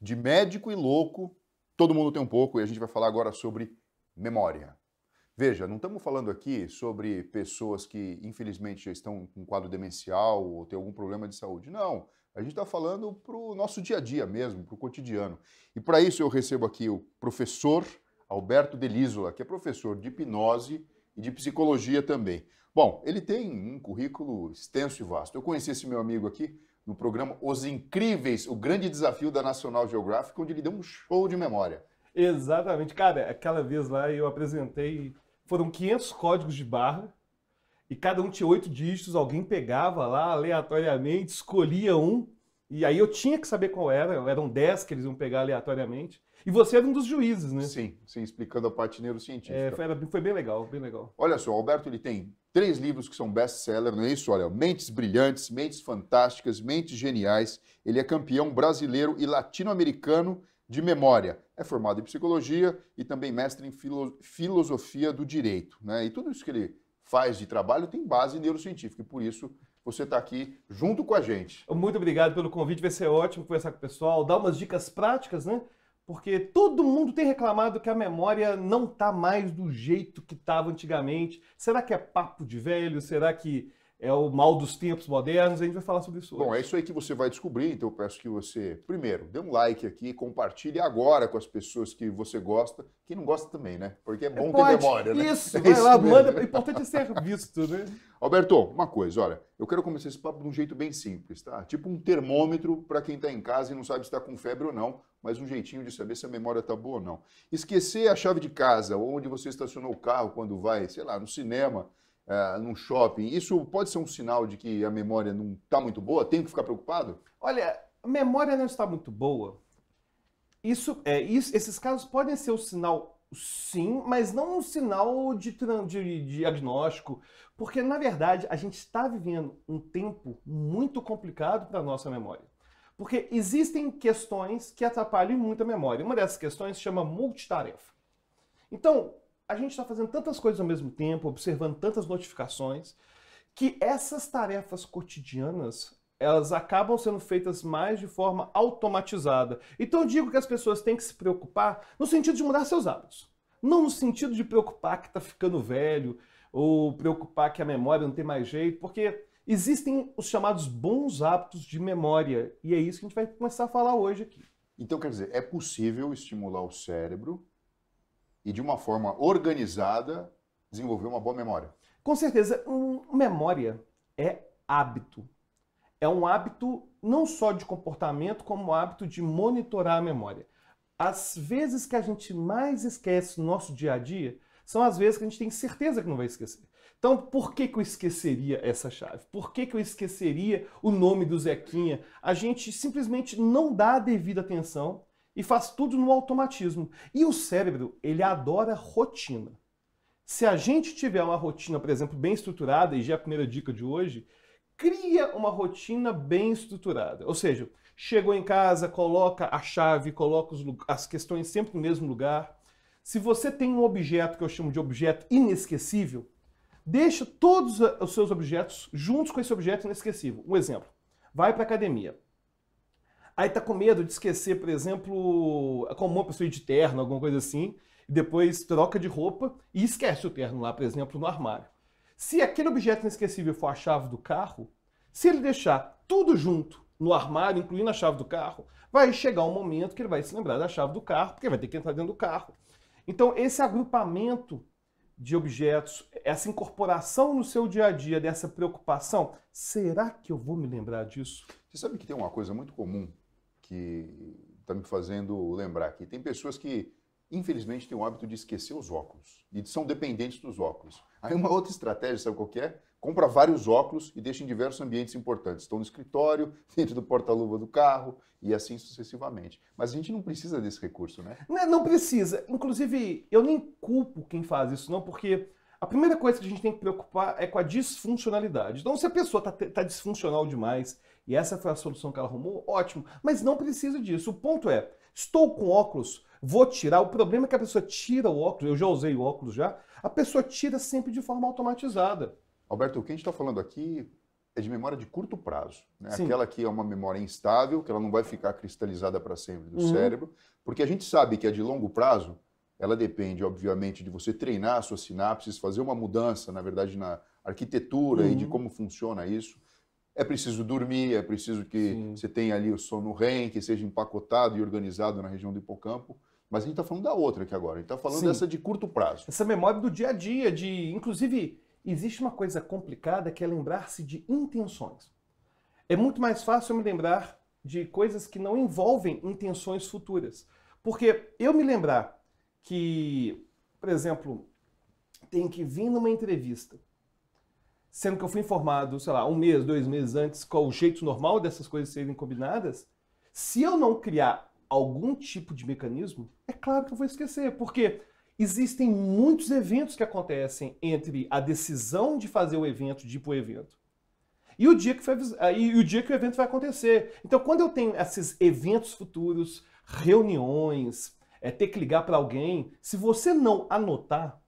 De médico e louco, todo mundo tem um pouco, e a gente vai falar agora sobre memória. Veja, não estamos falando aqui sobre pessoas que infelizmente já estão com quadro demencial ou têm algum problema de saúde. Não, a gente está falando para o nosso dia a dia mesmo, para o cotidiano. E para isso eu recebo aqui o professor Alberto Delisola, que é professor de hipnose e de psicologia também. Bom, ele tem um currículo extenso e vasto. Eu conheci esse meu amigo aqui no programa Os Incríveis, o grande desafio da National Geographic, onde ele deu um show de memória. Exatamente. Cara, aquela vez lá eu apresentei, foram 500 códigos de barra e cada um tinha 8 dígitos, alguém pegava lá aleatoriamente, escolhia um e aí eu tinha que saber qual era, eram 10 que eles iam pegar aleatoriamente. E você era um dos juízes, né? Sim, explicando a parte neurocientífica. Foi bem legal, bem legal. Olha só, o Alberto ele tem 3 livros que são best-seller, não é isso? Olha, Mentes Brilhantes, Mentes Fantásticas, Mentes Geniais. Ele é campeão brasileiro e latino-americano de memória. É formado em psicologia e também mestre em filosofia do direito, né? E tudo isso que ele faz de trabalho tem base neurocientífica e por isso você está aqui junto com a gente. Muito obrigado pelo convite, vai ser ótimo conversar com o pessoal, dar umas dicas práticas, né? Porque todo mundo tem reclamado que a memória não está mais do jeito que estava antigamente. Será que é papo de velho? Será que é o mal dos tempos modernos? A gente vai falar sobre isso hoje. Bom, é isso aí que você vai descobrir, então eu peço que você, primeiro, dê um like aqui, compartilhe agora com as pessoas que você gosta, quem não gosta também, né? Porque é bom ter memória, né? Isso, vai lá, manda, o importante é ser visto, né? Alberto, uma coisa, olha, eu quero começar esse papo de um jeito bem simples, tá? Tipo um termômetro para quem está em casa e não sabe se está com febre ou não, mas um jeitinho de saber se a memória está boa ou não. Esquecer a chave de casa, ou onde você estacionou o carro quando vai, sei lá, no cinema, num shopping, isso pode ser um sinal de que a memória não está muito boa? Tem que ficar preocupado? Olha, a memória não está muito boa. Esses casos podem ser um sinal, sim, mas não um sinal de diagnóstico, porque, na verdade, a gente está vivendo um tempo muito complicado para a nossa memória. Porque existem questões que atrapalham muito a memória. Uma dessas questões se chama multitarefa. Então, a gente está fazendo tantas coisas ao mesmo tempo, observando tantas notificações, que essas tarefas cotidianas, elas acabam sendo feitas mais de forma automatizada. Então eu digo que as pessoas têm que se preocupar no sentido de mudar seus hábitos. Não no sentido de preocupar que está ficando velho, ou preocupar que a memória não tem mais jeito, porque existem os chamados bons hábitos de memória, e é isso que a gente vai começar a falar hoje aqui. Então, quer dizer, é possível estimular o cérebro e, de uma forma organizada, desenvolver uma boa memória? Com certeza, memória é hábito. É um hábito não só de comportamento, como um hábito de monitorar a memória. As vezes que a gente mais esquece no nosso dia a dia são as vezes que a gente tem certeza que não vai esquecer. Então, por que eu esqueceria essa chave? Por que eu esqueceria o nome do Zequinha? A gente simplesmente não dá a devida atenção e faz tudo no automatismo. E o cérebro, ele adora rotina. Se a gente tiver uma rotina, por exemplo, bem estruturada, e já é a primeira dica de hoje, cria uma rotina bem estruturada. Ou seja, chegou em casa, coloca a chave, coloca as questões sempre no mesmo lugar. Se você tem um objeto que eu chamo de objeto inesquecível, deixa todos os seus objetos juntos com esse objeto inesquecível. Um exemplo, vai para a academia. Aí tá com medo de esquecer, por exemplo, como uma pessoa ir de terno, alguma coisa assim, e depois troca de roupa e esquece o terno lá, por exemplo, no armário. Se aquele objeto inesquecível for a chave do carro, se ele deixar tudo junto no armário, incluindo a chave do carro, vai chegar um momento que ele vai se lembrar da chave do carro, porque vai ter que entrar dentro do carro. Então, esse agrupamento de objetos, essa incorporação no seu dia a dia dessa preocupação, será que eu vou me lembrar disso? Você sabe que tem uma coisa muito comum que está me fazendo lembrar aqui. Tem pessoas que, infelizmente, têm o hábito de esquecer os óculos e são dependentes dos óculos. Aí uma outra estratégia, sabe qual que é? Compra vários óculos e deixa em diversos ambientes importantes. Estão no escritório, dentro do porta-luva do carro e assim sucessivamente. Mas a gente não precisa desse recurso, né? Não precisa. Inclusive, eu nem culpo quem faz isso, não, porque a primeira coisa que a gente tem que preocupar é com a disfuncionalidade. Então, se a pessoa está disfuncional demais e essa foi a solução que ela arrumou, ótimo. Mas não precisa disso. O ponto é, estou com óculos, vou tirar. O problema é que a pessoa tira o óculos, eu já usei o óculos já, a pessoa tira sempre de forma automatizada. Alberto, o que a gente está falando aqui é de memória de curto prazo, né? Sim. Aquela que é uma memória instável, que ela não vai ficar cristalizada para sempre do Uhum. cérebro, porque a gente sabe que a de longo prazo, ela depende, obviamente, de você treinar as suas sinapses, fazer uma mudança, na verdade, na arquitetura e de como funciona isso. É preciso dormir, é preciso que Sim. você tenha ali o sono REM, que seja empacotado e organizado na região do hipocampo. Mas a gente está falando da outra aqui agora. A gente está falando Sim. dessa de curto prazo. Essa memória do dia a dia, inclusive, existe uma coisa complicada que é lembrar-se de intenções. É muito mais fácil eu me lembrar de coisas que não envolvem intenções futuras. Porque eu me lembrar que, por exemplo, tem que vir numa entrevista, sendo que eu fui informado, sei lá, 1 mês, 2 meses antes, qual o jeito normal dessas coisas serem combinadas, se eu não criar algum tipo de mecanismo, é claro que eu vou esquecer, porque existem muitos eventos que acontecem entre a decisão de fazer o evento, de ir para o evento, e o dia que o evento vai acontecer. Então, quando eu tenho esses eventos futuros, reuniões, ter que ligar para alguém, se você não anotar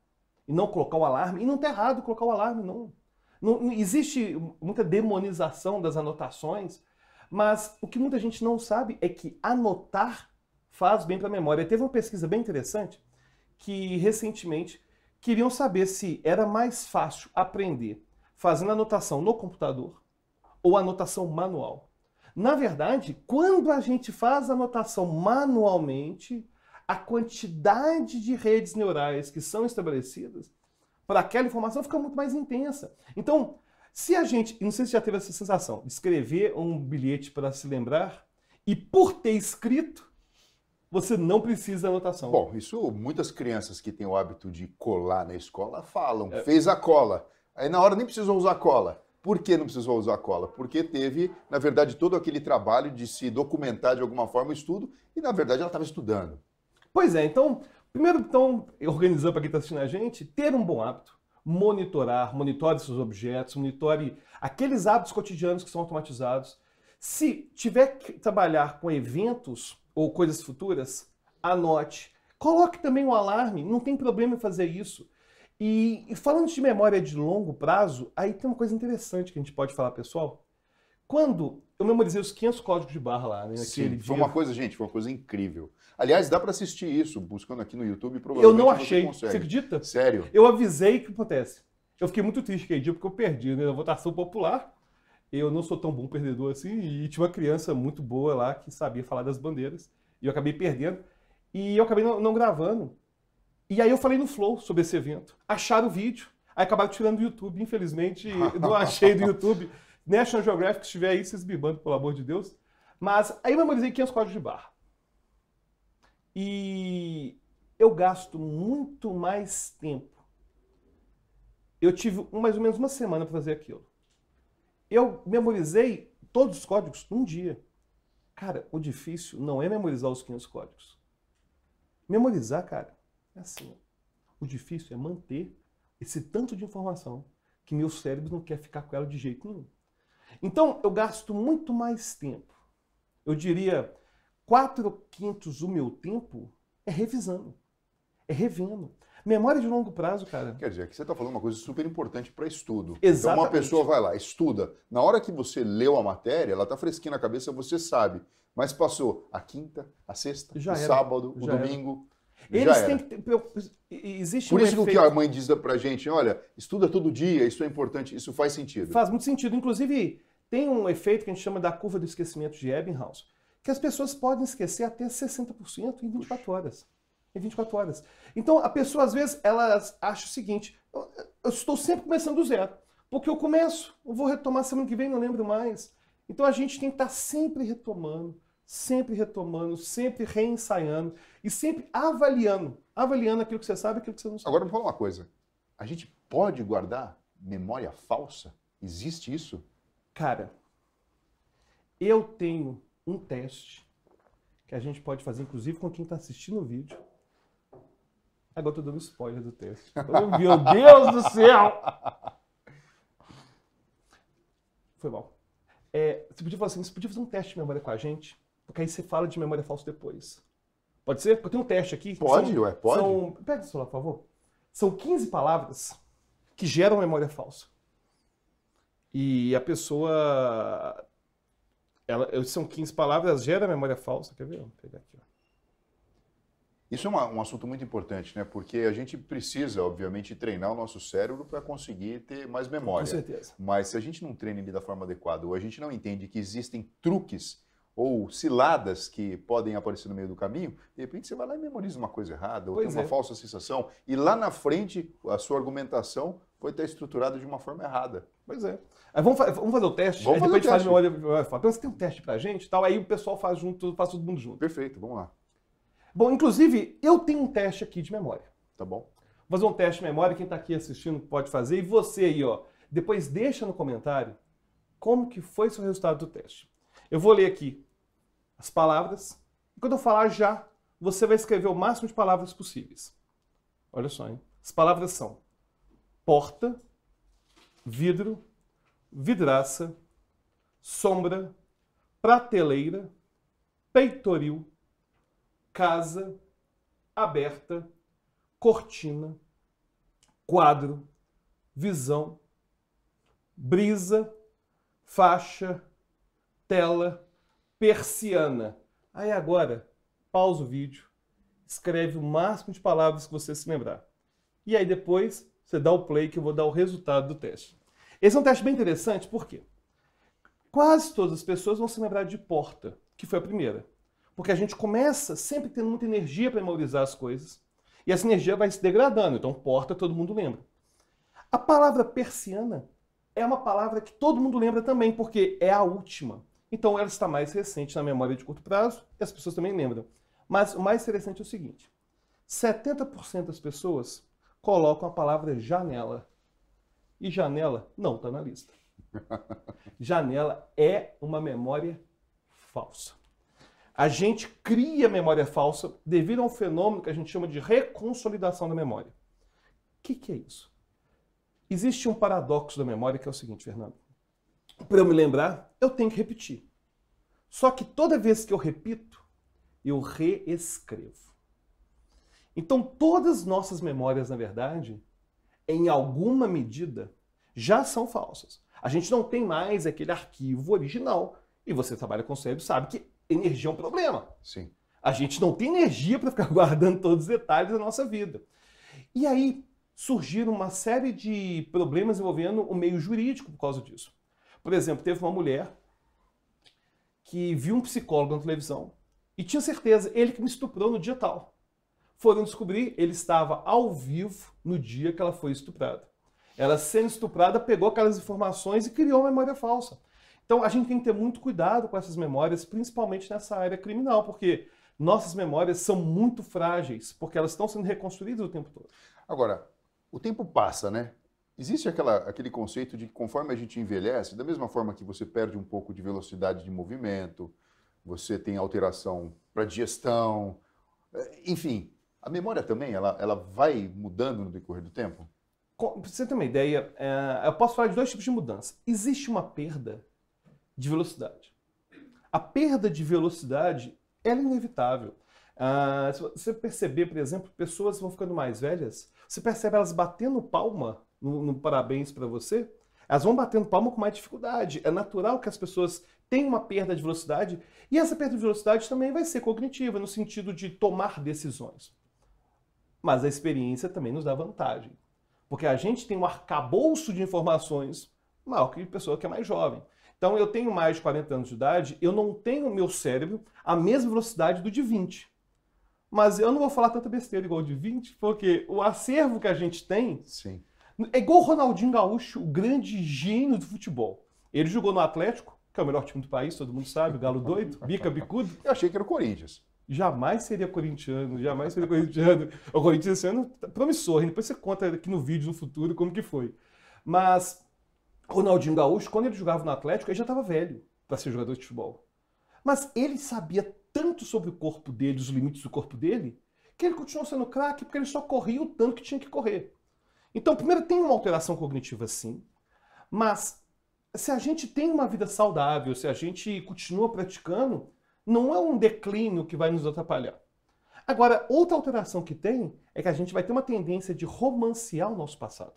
e não colocar o alarme, e não está errado colocar o alarme, não. Não existe muita demonização das anotações, mas o que muita gente não sabe é que anotar faz bem para a memória. Teve uma pesquisa bem interessante que recentemente queriam saber se era mais fácil aprender fazendo anotação no computador ou anotação manual. Na verdade, quando a gente faz a anotação manualmente, a quantidade de redes neurais que são estabelecidas para aquela informação fica muito mais intensa. Então, se a gente, não sei se já teve essa sensação, de escrever um bilhete para se lembrar, e por ter escrito, você não precisa da anotação. Bom, isso muitas crianças que têm o hábito de colar na escola falam, fez a cola. Aí na hora nem precisou usar cola. Por que não precisou usar cola? Porque teve, na verdade, todo aquele trabalho de se documentar de alguma forma o estudo, e na verdade ela estava estudando. Pois é, então, primeiro, organizando para quem está assistindo a gente, ter um bom hábito, monitore seus objetos, monitore aqueles hábitos cotidianos que são automatizados. Se tiver que trabalhar com eventos ou coisas futuras, anote. Coloque também um alarme, não tem problema em fazer isso. E falando de memória de longo prazo, aí tem uma coisa interessante que a gente pode falar, pessoal. Quando eu memorizei os 500 códigos de barra lá, né? Sim, foi uma coisa, gente, foi uma coisa incrível. Aliás, dá para assistir isso, buscando aqui no YouTube, eu não achei, você consegue. acredita? Sério? Eu avisei o que acontece. Eu fiquei muito triste aquele dia porque eu perdi, né? Na votação popular. Eu não sou tão bom perdedor assim, e tinha uma criança muito boa lá que sabia falar das bandeiras, e eu acabei perdendo, e eu acabei não gravando. E aí eu falei no Flow sobre esse evento. Acharam o vídeo, aí acabaram tirando do YouTube, infelizmente, não achei do YouTube. National Geographic, se estiver aí, vocês me mandam, pelo amor de Deus. Mas aí eu memorizei 500 códigos de barra. E eu gasto muito mais tempo. Eu tive mais ou menos uma semana para fazer aquilo. Eu memorizei todos os códigos num dia. Cara, o difícil não é memorizar os 500 códigos. Memorizar, cara, é assim. O difícil é manter esse tanto de informação que meu cérebro não quer ficar com ela de jeito nenhum. Então, eu gasto muito mais tempo. Eu diria, 4/5 do meu tempo é revisando, é revendo. Memória de longo prazo, cara. Quer dizer, aqui você está falando uma coisa super importante para estudo. Exatamente. Então uma pessoa vai lá, estuda. Na hora que você leu a matéria, ela está fresquinha na cabeça, você sabe. Mas passou a quinta, a sexta, o sábado, o domingo. Eles têm que ter. Existe Por um isso que o que efeito... a mãe diz pra gente, olha, estuda todo dia, isso é importante, isso faz sentido. Faz muito sentido. Inclusive, tem um efeito que a gente chama da curva do esquecimento de Ebbinghaus, que as pessoas podem esquecer até 60% em 24 horas. Em 24 horas. Então, a pessoa, às vezes, ela acha o seguinte, eu estou sempre começando do zero. Porque eu começo, eu vou retomar semana que vem, não lembro mais. Então, a gente tem que estar sempre retomando, sempre reensaiando e sempre avaliando aquilo que você sabe e aquilo que você não sabe. Agora, me fala uma coisa. A gente pode guardar memória falsa? Existe isso? Cara, eu tenho um teste que a gente pode fazer, inclusive, com quem está assistindo o vídeo. Agora eu tô dando spoiler do teste. Oh, meu Deus do céu! Foi mal. Você podia falar assim, você podia fazer um teste de memória com a gente, porque aí você fala de memória falsa depois. Pode ser? Porque eu tenho um teste aqui. Pode, pode. Pega o celular, por favor. São 15 palavras que geram memória falsa. E a pessoa, são 15 palavras, gera memória falsa. Quer ver? Vou pegar aqui, ó. Isso é um assunto muito importante, né? Porque a gente precisa, obviamente, treinar o nosso cérebro para conseguir ter mais memória. Com certeza. Mas se a gente não treina ele da forma adequada, ou a gente não entende que existem truques ou ciladas que podem aparecer no meio do caminho, de repente você vai lá e memoriza uma coisa errada, ou tem uma falsa sensação, e lá na frente a sua argumentação foi estar estruturada de uma forma errada. Pois é. Aí vamos fazer o teste? Vamos aí depois a gente faz memória. Então você tem um teste pra gente, tal, aí o pessoal faz junto, faz todo mundo junto. Perfeito, vamos lá. Bom, inclusive, eu tenho um teste aqui de memória. Tá bom. Vou fazer um teste de memória, quem está aqui assistindo pode fazer, e você aí, ó, depois deixa no comentário como que foi seu resultado do teste. Eu vou ler aqui as palavras, e quando eu falar já, você vai escrever o máximo de palavras possíveis. Olha só, hein? As palavras são porta, vidro, vidraça, sombra, prateleira, peitoril, casa, aberta, cortina, quadro, visão, brisa, faixa, tela, persiana. Aí agora, pausa o vídeo, escreve o máximo de palavras que você se lembrar. E aí depois você dá o play que eu vou dar o resultado do teste. Esse é um teste bem interessante, por quê? Quase todas as pessoas vão se lembrar de porta, que foi a primeira. Porque a gente começa sempre tendo muita energia para memorizar as coisas. E essa energia vai se degradando. Então, porta, todo mundo lembra. A palavra persiana é uma palavra que todo mundo lembra também, porque é a última. Então, ela está mais recente na memória de curto prazo e as pessoas também lembram. Mas o mais interessante é o seguinte. 70% das pessoas colocam a palavra janela. E janela não está na lista. Janela é uma memória falsa. A gente cria memória falsa devido a um fenômeno que a gente chama de reconsolidação da memória. O que é isso? Existe um paradoxo da memória que é o seguinte, Fernando. Para eu me lembrar, eu tenho que repetir. Só que toda vez que eu repito, eu reescrevo. Então, todas as nossas memórias, na verdade, em alguma medida, já são falsas. A gente não tem mais aquele arquivo original. E você trabalha com o cérebro, sabe que energia é um problema. Sim. A gente não tem energia para ficar guardando todos os detalhes da nossa vida. E aí surgiram uma série de problemas envolvendo o meio jurídico por causa disso. Por exemplo, teve uma mulher que viu um psicólogo na televisão e tinha certeza, ele que me estuprou no dia tal. Foram descobrir, ele estava ao vivo no dia que ela foi estuprada. Ela, sendo estuprada, pegou aquelas informações e criou uma memória falsa. Então, a gente tem que ter muito cuidado com essas memórias, principalmente nessa área criminal, porque nossas memórias são muito frágeis, porque elas estão sendo reconstruídas o tempo todo. Agora, o tempo passa, né? Existe aquele conceito de que conforme a gente envelhece, da mesma forma que você perde um pouco de velocidade de movimento, você tem alteração para digestão, enfim, a memória também, ela vai mudando no decorrer do tempo? Para você ter uma ideia, eu posso falar de dois tipos de mudança. Existe uma perda de velocidade. A perda de velocidade é inevitável. Se você perceber, por exemplo, pessoas vão ficando mais velhas, você percebe elas batendo palma no parabéns para você, elas vão batendo palma com mais dificuldade. É natural que as pessoas tenham uma perda de velocidade, e essa perda de velocidade também vai ser cognitiva, no sentido de tomar decisões. Mas a experiência também nos dá vantagem, porque a gente tem um arcabouço de informações maior que a pessoa que é mais jovem. Então, eu tenho mais de 40 anos de idade, eu não tenho no meu cérebro a mesma velocidade do de 20. Mas eu não vou falar tanta besteira igual o de 20, porque o acervo que a gente tem Sim. é igual o Ronaldinho Gaúcho, o grande gênio do futebol. Ele jogou no Atlético, que é o melhor time do país, todo mundo sabe, o Galo doido, bica bicudo. Eu achei que era o Corinthians. Jamais seria corintiano, jamais seria corintiano. O Corinthians esse ano tá promissor, depois você conta aqui no vídeo, no futuro, como que foi. Mas o Ronaldinho Gaúcho, quando ele jogava no Atlético, ele já estava velho para ser jogador de futebol. Mas ele sabia tanto sobre o corpo dele, os limites do corpo dele, que ele continuou sendo craque porque ele só corria o tanto que tinha que correr. Então, primeiro, tem uma alteração cognitiva sim, mas se a gente tem uma vida saudável, se a gente continua praticando, não é um declínio que vai nos atrapalhar. Agora, outra alteração que tem é que a gente vai ter uma tendência de romancear o nosso passado.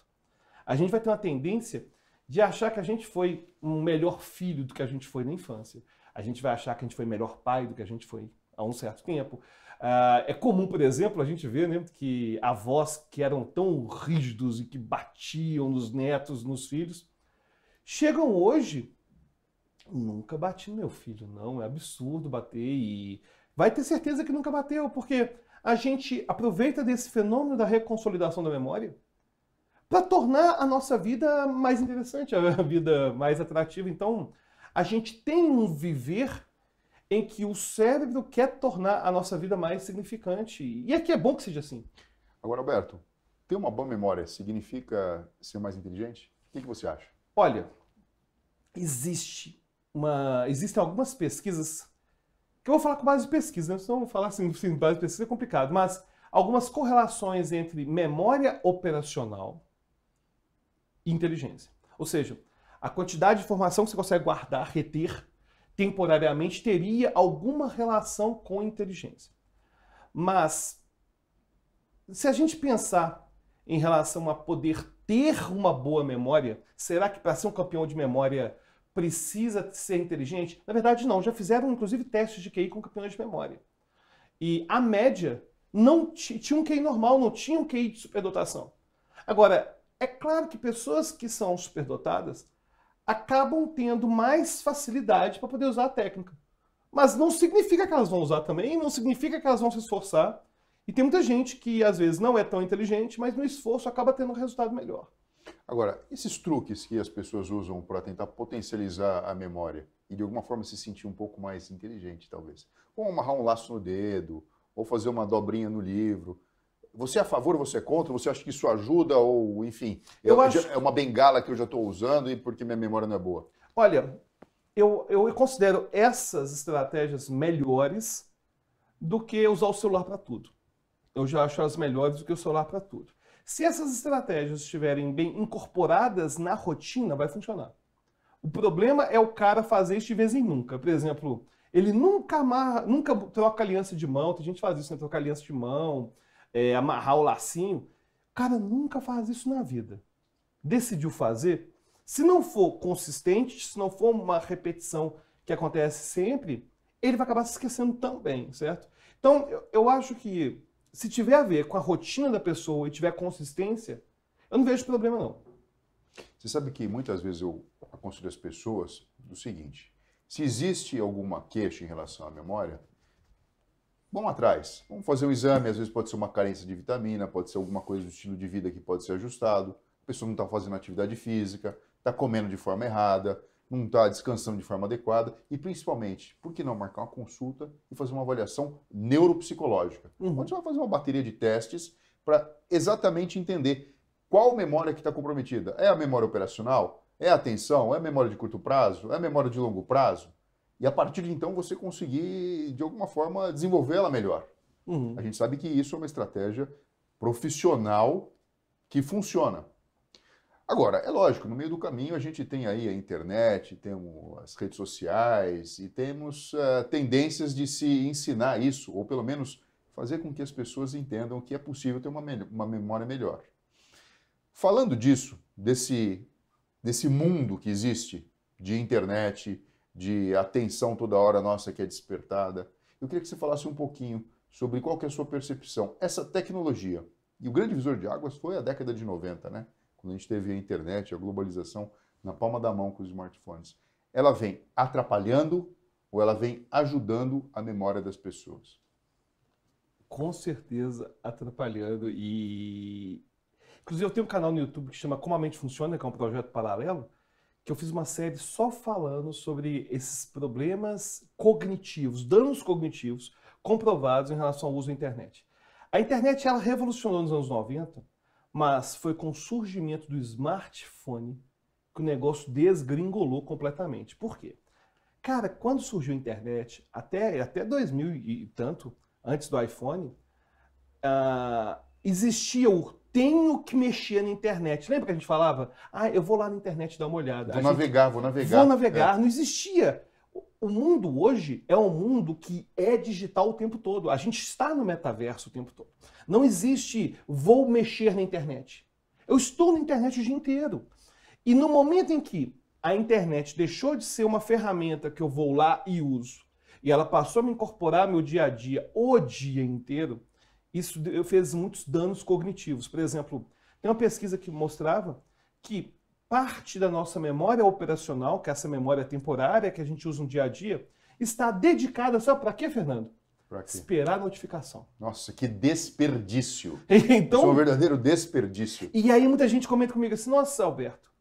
A gente vai ter uma tendência de achar que a gente foi um melhor filho do que a gente foi na infância. A gente vai achar que a gente foi melhor pai do que a gente foi há um certo tempo. É comum, por exemplo, a gente ver, né, que avós que eram tão rígidos e que batiam nos netos, nos filhos, chegam hoje, nunca bati no meu filho, não, é absurdo bater e vai ter certeza que nunca bateu, porque a gente aproveita desse fenômeno da reconsolidação da memória para tornar a nossa vida mais interessante, a vida mais atrativa. Então, a gente tem um viver em que o cérebro quer tornar a nossa vida mais significante. E é que é bom que seja assim. Agora, Alberto, ter uma boa memória significa ser mais inteligente? O que você acha? Olha, existem algumas pesquisas, que eu vou falar com base de pesquisa, né? Senão falar assim, sem base de pesquisa é complicado, mas algumas correlações entre memória operacional e inteligência. Ou seja, a quantidade de informação que você consegue guardar, reter temporariamente, teria alguma relação com inteligência. Mas, se a gente pensar em relação a poder ter uma boa memória, será que para ser um campeão de memória precisa ser inteligente? Na verdade, não. Já fizeram, inclusive, testes de QI com campeões de memória. E a média não tinha um QI normal, não tinha um QI de superdotação. Agora, é claro que pessoas que são superdotadas acabam tendo mais facilidade para poder usar a técnica. Mas não significa que elas vão usar também, não significa que elas vão se esforçar. E tem muita gente que, às vezes, não é tão inteligente, mas no esforço acaba tendo um resultado melhor. Agora, esses truques que as pessoas usam para tentar potencializar a memória e, de alguma forma, se sentir um pouco mais inteligente, talvez. Ou amarrar um laço no dedo, ou fazer uma dobrinha no livro. Você é a favor ou você é contra? Você acha que isso ajuda ou, enfim, é uma bengala que eu já estou usando e porque minha memória não é boa? Olha, eu considero essas estratégias melhores do que usar o celular para tudo. Eu já acho elas melhores do que o celular para tudo. Se essas estratégias estiverem bem incorporadas na rotina, vai funcionar. O problema é o cara fazer isso de vez em nunca. Por exemplo, ele nunca troca aliança de mão. Tem gente que faz isso, né? Trocar aliança de mão, amarrar o lacinho. O cara nunca faz isso na vida. Decidiu fazer. Se não for consistente, se não for uma repetição que acontece sempre, ele vai acabar se esquecendo também, certo? Então, eu acho que se tiver a ver com a rotina da pessoa e tiver consistência, eu não vejo problema não. Você sabe que muitas vezes eu aconselho as pessoas do seguinte: se existe alguma queixa em relação à memória, vamos atrás, vamos fazer um exame, às vezes pode ser uma carência de vitamina, pode ser alguma coisa do estilo de vida que pode ser ajustado, a pessoa não está fazendo atividade física, está comendo de forma errada, não está descansando de forma adequada e, principalmente, por que não marcar uma consulta e fazer uma avaliação neuropsicológica? Onde você vai fazer uma bateria de testes para exatamente entender qual memória que está comprometida. É a memória operacional? É a atenção? É a memória de curto prazo? É a memória de longo prazo? E a partir de então você conseguir, de alguma forma, desenvolvê-la melhor. A gente sabe que isso é uma estratégia profissional que funciona. Agora, é lógico, no meio do caminho a gente tem aí a internet, temos as redes sociais e temos tendências de se ensinar isso, ou pelo menos fazer com que as pessoas entendam que é possível ter uma memória melhor. Falando disso, desse mundo que existe de internet, de atenção toda hora nossa que é despertada, eu queria que você falasse um pouquinho sobre qual que é a sua percepção. Essa tecnologia, e o grande divisor de águas foi a década de 90, né? Quando a gente teve a internet, a globalização na palma da mão com os smartphones. Ela vem atrapalhando ou ela vem ajudando a memória das pessoas? Com certeza atrapalhando e... Inclusive eu tenho um canal no YouTube que chama Como a Mente Funciona, que é um projeto paralelo, que eu fiz uma série só falando sobre esses problemas cognitivos, danos cognitivos comprovados em relação ao uso da internet. A internet, ela revolucionou nos anos 90, mas foi com o surgimento do smartphone que o negócio desgringolou completamente. Por quê? Cara, quando surgiu a internet, até 2000 e tanto, antes do iPhone, existia o tenho que mexer na internet. Lembra que a gente falava? Eu vou lá na internet dar uma olhada. Vou navegar. Vou navegar. Não existia. O mundo hoje é um mundo que é digital o tempo todo. A gente está no metaverso o tempo todo. Não existe vou mexer na internet. Eu estou na internet o dia inteiro. E no momento em que a internet deixou de ser uma ferramenta que eu vou lá e uso, e ela passou a me incorporar no meu dia a dia, o dia inteiro, isso fez muitos danos cognitivos. Por exemplo, tem uma pesquisa que mostrava que parte da nossa memória operacional, que é essa memória temporária que a gente usa no dia a dia, está dedicada, sabe para quê, Fernando? Pra quê? Esperar a notificação. Nossa, que desperdício. Então, Isso é um verdadeiro desperdício. e aí muita gente comenta comigo assim, nossa, Alberto,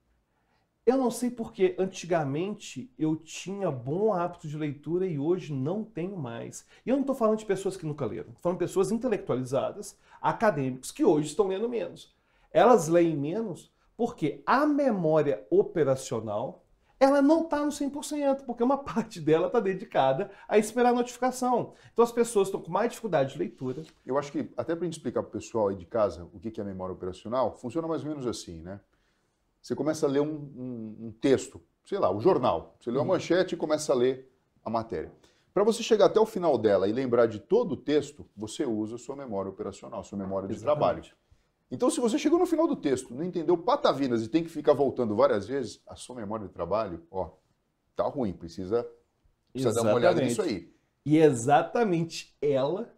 eu não sei porque antigamente eu tinha bom hábito de leitura e hoje não tenho mais. E eu não estou falando de pessoas que nunca leram, estou falando de pessoas intelectualizadas, acadêmicos, que hoje estão lendo menos. Elas leem menos porque a memória operacional ela não está no 100%, porque uma parte dela está dedicada a esperar a notificação. Então as pessoas estão com mais dificuldade de leitura. Eu acho que, até para a gente explicar para o pessoal aí de casa o que é a memória operacional, funciona mais ou menos assim, né? Você começa a ler um texto, sei lá, o jornal. Você lê uma manchete e começa a ler a matéria. Para você chegar até o final dela e lembrar de todo o texto, você usa a sua memória operacional, sua memória de trabalho. Então, se você chegou no final do texto, não entendeu patavinas e tem que ficar voltando várias vezes, a sua memória de trabalho, ó, tá ruim, precisa dar uma olhada nisso aí. E é exatamente ela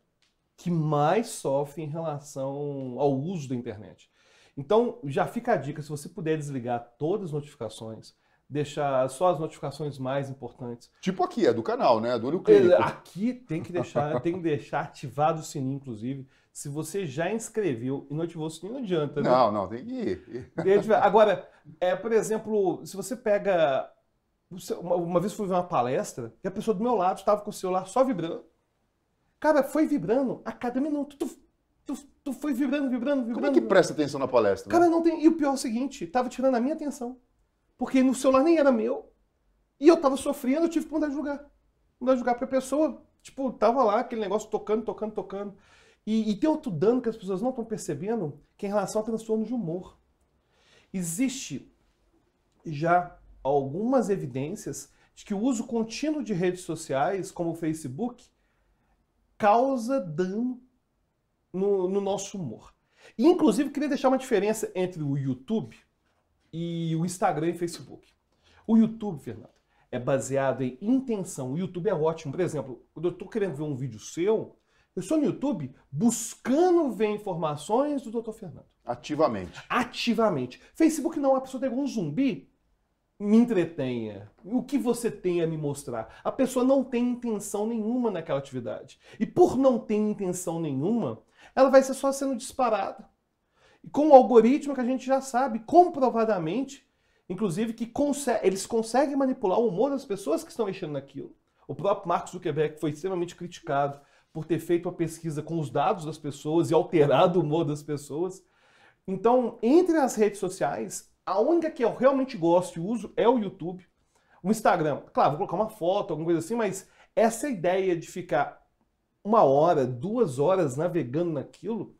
que mais sofre em relação ao uso da internet. Então, já fica a dica, se você puder desligar todas as notificações, deixar só as notificações mais importantes. Tipo aqui, é do canal, né? Do Olho Clínico. Aqui tem que deixar ativado o sininho, inclusive. Se você já inscreveu e não ativou o sininho, não adianta, né? Não, tem que ir. Agora, por exemplo, se você pega... Uma vez eu fui ver uma palestra e a pessoa do meu lado estava com o celular só vibrando. Cara, foi vibrando a cada minuto. Tu foi vibrando. Como é que presta atenção na palestra? Cara, não tem... E o pior é o seguinte, tava tirando a minha atenção. Porque no celular nem era meu. E eu tava sofrendo, eu tive que mudar de lugar. Mudar de lugar porque a pessoa, tipo, tava lá, aquele negócio tocando. E tem outro dano que as pessoas não estão percebendo, que é em relação a transtorno de humor. Existe já algumas evidências de que o uso contínuo de redes sociais, como o Facebook, causa dano no nosso humor. E, inclusive, queria deixar uma diferença entre o YouTube e o Instagram e Facebook. O YouTube, Fernando, é baseado em intenção. O YouTube é ótimo. Por exemplo, quando eu estou querendo ver um vídeo seu, eu estou no YouTube buscando ver informações do Dr. Fernando. Ativamente. Facebook não, a pessoa tem um zumbi, me entretenha. O que você tem a me mostrar? A pessoa não tem intenção nenhuma naquela atividade. E por não ter intenção nenhuma, ela vai ser só sendo disparada. E com o algoritmo que a gente já sabe, comprovadamente, inclusive, que eles conseguem manipular o humor das pessoas que estão mexendo naquilo. O próprio Mark Zuckerberg foi extremamente criticado por ter feito uma pesquisa com os dados das pessoas e alterado o humor das pessoas. Então, entre as redes sociais, a única que eu realmente gosto e uso é o YouTube. O Instagram, claro, vou colocar uma foto, alguma coisa assim, mas essa ideia de ficar 1 hora, 2 horas navegando naquilo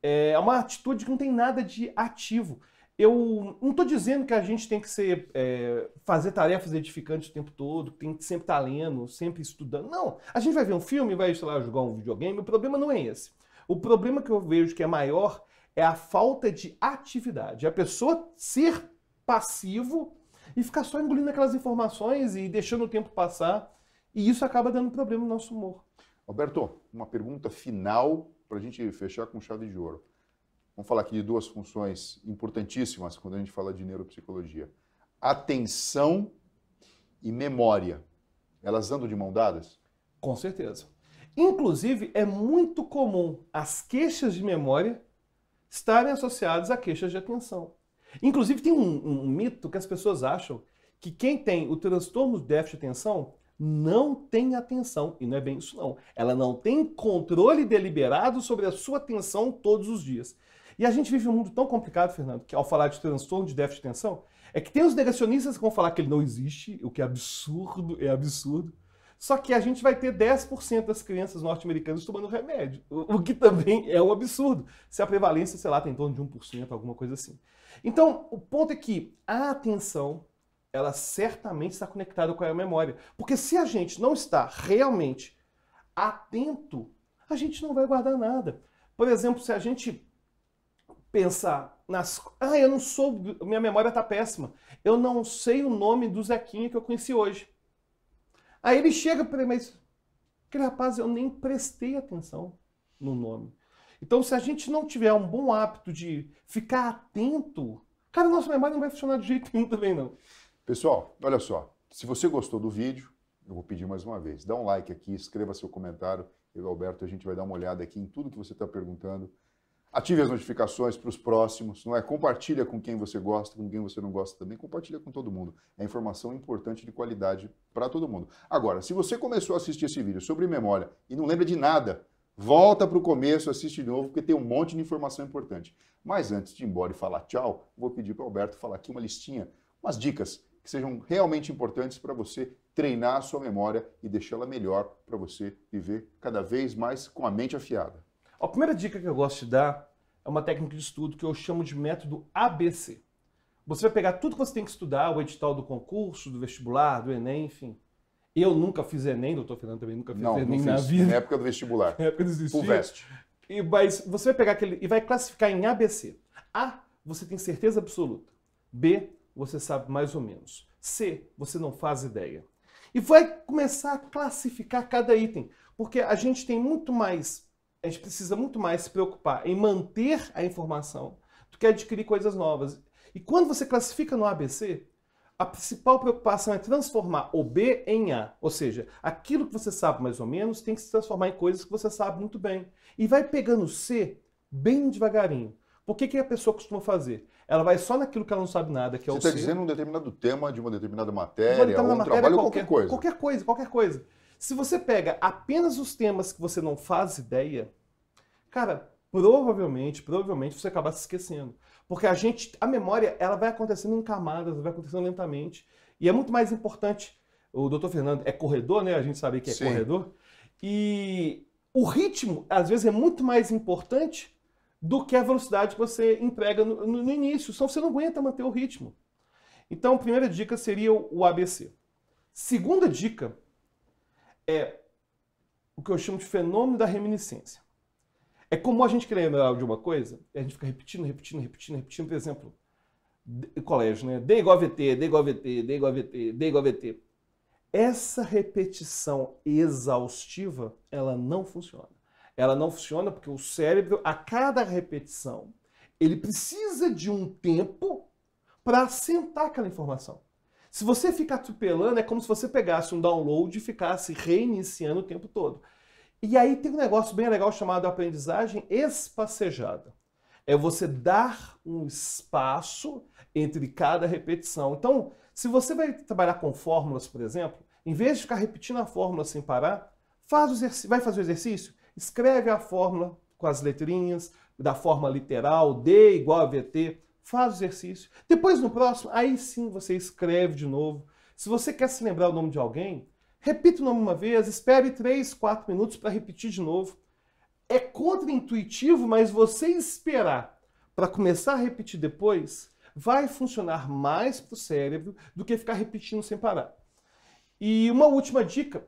é uma atitude que não tem nada de ativo. Eu não estou dizendo que a gente tem que fazer tarefas edificantes o tempo todo, tem que sempre estar lendo, sempre estudando. Não, a gente vai ver um filme, vai, sei lá, jogar um videogame, o problema não é esse. O problema que eu vejo que é maior é a falta de atividade. A pessoa ser passivo e ficar só engolindo aquelas informações e deixando o tempo passar, e isso acaba dando problema no nosso humor. Alberto, uma pergunta final para a gente fechar com chave de ouro. Vamos falar aqui de 2 funções importantíssimas quando a gente fala de neuropsicologia. Atenção e memória. Elas andam de mão dadas? Com certeza. Inclusive, é muito comum as queixas de memória estarem associadas a queixas de atenção. Inclusive, tem um mito que as pessoas acham que quem tem o transtorno de déficit de atenção não tem atenção. E não é bem isso, não. Ela não tem controle deliberado sobre a sua atenção todos os dias. E a gente vive um mundo tão complicado, Fernando, que ao falar de transtorno de déficit de atenção, é que tem os negacionistas que vão falar que ele não existe, o que é absurdo. Só que a gente vai ter 10% das crianças norte-americanas tomando remédio, o que também é um absurdo. Se a prevalência, sei lá, tem em torno de 1%, alguma coisa assim. Então, o ponto é que a atenção, ela certamente está conectada com a memória. Porque se a gente não está realmente atento, a gente não vai guardar nada. Por exemplo, se a gente pensar nas... Ah, eu não sou... Minha memória tá péssima. Eu não sei o nome do Zequinha que eu conheci hoje. Aí ele chega para mim, mas... Aquele rapaz, eu nem prestei atenção no nome. Então, se a gente não tiver um bom hábito de ficar atento, cara, nossa memória não vai funcionar de jeito nenhum também, não. Pessoal, olha só. Se você gostou do vídeo, eu vou pedir mais uma vez. Dá um like aqui, escreva seu comentário. Eu e o Alberto, a gente vai dar uma olhada aqui em tudo que você está perguntando. Ative as notificações para os próximos, não é? Compartilha com quem você gosta, com quem você não gosta também. Compartilha com todo mundo. É informação importante de qualidade para todo mundo. Agora, se você começou a assistir esse vídeo sobre memória e não lembra de nada, volta para o começo, assiste de novo, porque tem um monte de informação importante. Mas antes de ir embora e falar tchau, vou pedir para o Alberto falar aqui uma listinha, umas dicas que sejam realmente importantes para você treinar a sua memória e deixá-la melhor para você viver cada vez mais com a mente afiada. A primeira dica que eu gosto de dar é uma técnica de estudo que eu chamo de método ABC. Você vai pegar tudo que você tem que estudar, o edital do concurso, do vestibular, do Enem, enfim. Eu nunca fiz Enem, doutor Fernando também nunca fiz Enem na vida. Na época do vestibular. Na época do Full vest. Mas você vai pegar aquele e vai classificar em ABC. A, você tem certeza absoluta. B, você sabe mais ou menos. C, você não faz ideia. E vai começar a classificar cada item, porque a gente tem muito mais, a gente precisa muito mais se preocupar em manter a informação do que adquirir coisas novas. E quando você classifica no ABC, a principal preocupação é transformar o B em A. Ou seja, aquilo que você sabe mais ou menos tem que se transformar em coisas que você sabe muito bem. E vai pegando o C bem devagarinho. Por que a pessoa costuma fazer? Ela vai só naquilo que ela não sabe nada, que é o C. Você está dizendo um determinado tema de uma determinada matéria, ou um trabalho, qualquer coisa. Qualquer coisa. Se você pega apenas os temas que você não faz ideia, cara, provavelmente você acaba se esquecendo. Porque a memória, ela vai acontecendo em camadas, vai acontecendo lentamente. E é muito mais importante, o doutor Fernando é corredor, né? A gente sabe que é corredor. E o ritmo, às vezes, é muito mais importante do que a velocidade que você emprega no início. Senão você não aguenta manter o ritmo. Então, a primeira dica seria o ABC. Segunda dica é o que eu chamo de fenômeno da reminiscência. É como a gente quer lembrar de uma coisa, e a gente fica repetindo, por exemplo, colégio, né? D igual a VT, D igual a VT, D igual a VT, D igual a VT. Essa repetição exaustiva, ela não funciona. Ela não funciona porque o cérebro, a cada repetição, ele precisa de um tempo para assentar aquela informação. Se você ficar atropelando, é como se você pegasse um download e ficasse reiniciando o tempo todo. E aí tem um negócio bem legal chamado aprendizagem espacejada. É você dar um espaço entre cada repetição. Então, se você vai trabalhar com fórmulas, por exemplo, em vez de ficar repetindo a fórmula sem parar, vai fazer o exercício? Escreve a fórmula com as letrinhas, da forma literal, D igual a VT, faz o exercício. Depois, no próximo, aí sim você escreve de novo. Se você quer se lembrar o nome de alguém, repita o nome uma vez, espere 3, 4 minutos para repetir de novo. É contraintuitivo, mas você esperar para começar a repetir depois vai funcionar mais para o cérebro do que ficar repetindo sem parar. E uma última dica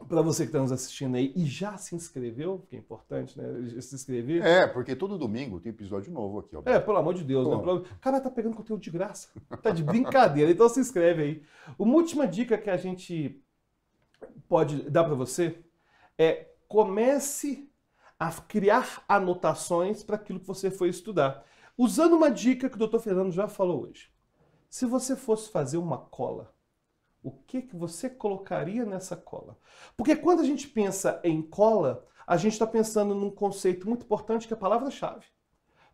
para você que está nos assistindo aí e já se inscreveu, que é importante, né? Se inscrever. É, porque todo domingo tem episódio novo aqui. Ó. Pelo amor de Deus, né? O cara tá pegando conteúdo de graça. Tá de brincadeira, então se inscreve aí. Uma última dica que a gente pode dar para você é comece a criar anotações para aquilo que você foi estudar. Usando uma dica que o Dr. Fernando já falou hoje. Se você fosse fazer uma cola, o que você colocaria nessa cola? Porque quando a gente pensa em cola, a gente está pensando num conceito muito importante que é a palavra-chave.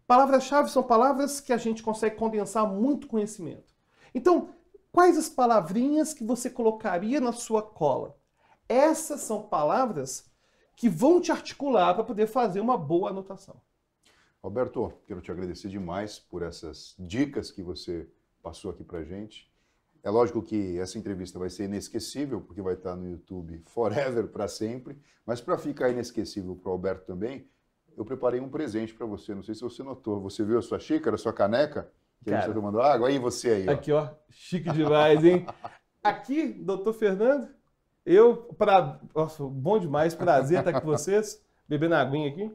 Palavras-chave são palavras que a gente consegue condensar muito conhecimento. Então, quais as palavrinhas que você colocaria na sua cola? Essas são palavras que vão te articular para poder fazer uma boa anotação. Roberto, quero te agradecer demais por essas dicas que você passou aqui pra gente. É lógico que essa entrevista vai ser inesquecível, porque vai estar no YouTube forever, para sempre. Mas para ficar inesquecível para o Alberto também, eu preparei um presente para você. Não sei se você notou. Você viu a sua xícara, a sua caneca? Que a gente está tomando água? Aí você aí, ó. Aqui, ó. Chique demais, hein? Aqui, doutor Fernando, nossa, bom demais. Prazer estar aqui com vocês. Bebendo aguinha aqui.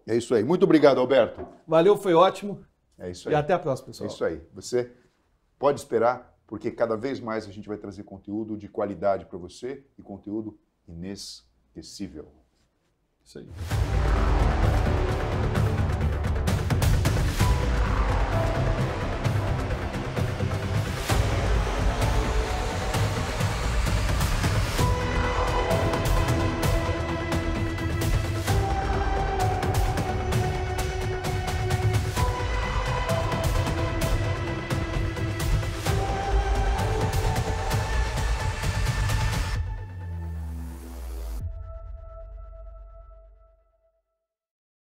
É isso aí. Muito obrigado, Alberto. Valeu, foi ótimo. É isso aí. E até a próxima, pessoal. É isso aí. Você pode esperar, porque cada vez mais a gente vai trazer conteúdo de qualidade para você e conteúdo inesquecível. Isso aí.